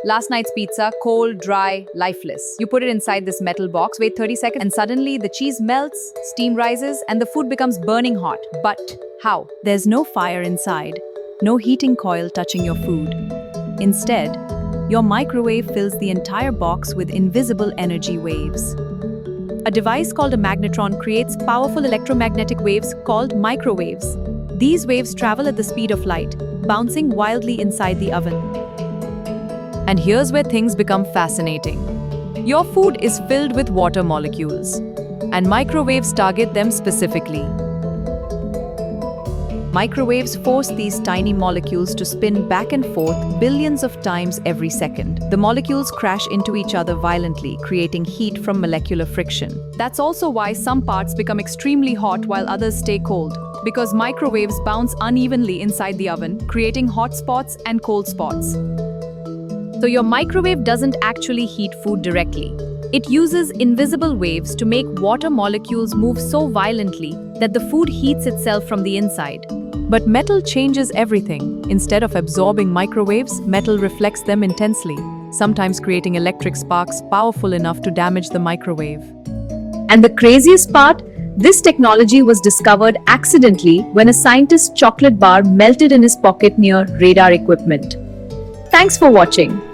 Last night's pizza, cold, dry, lifeless. You put it inside this metal box, wait 30 seconds, and suddenly the cheese melts, steam rises, and the food becomes burning hot. But how? There's no fire inside, no heating coil touching your food. Instead, your microwave fills the entire box with invisible energy waves. A device called a magnetron creates powerful electromagnetic waves called microwaves. These waves travel at the speed of light, bouncing wildly inside the oven. And here's where things become fascinating. Your food is filled with water molecules, and microwaves target them specifically. Microwaves force these tiny molecules to spin back and forth billions of times every second. The molecules crash into each other violently, creating heat from molecular friction. That's also why some parts become extremely hot while others stay cold, because microwaves bounce unevenly inside the oven, creating hot spots and cold spots. So your microwave doesn't actually heat food directly. It uses invisible waves to make water molecules move so violently that the food heats itself from the inside. But metal changes everything. Instead of absorbing microwaves, metal reflects them intensely, sometimes creating electric sparks powerful enough to damage the microwave. And the craziest part? This technology was discovered accidentally when a scientist's chocolate bar melted in his pocket near radar equipment. Thanks for watching.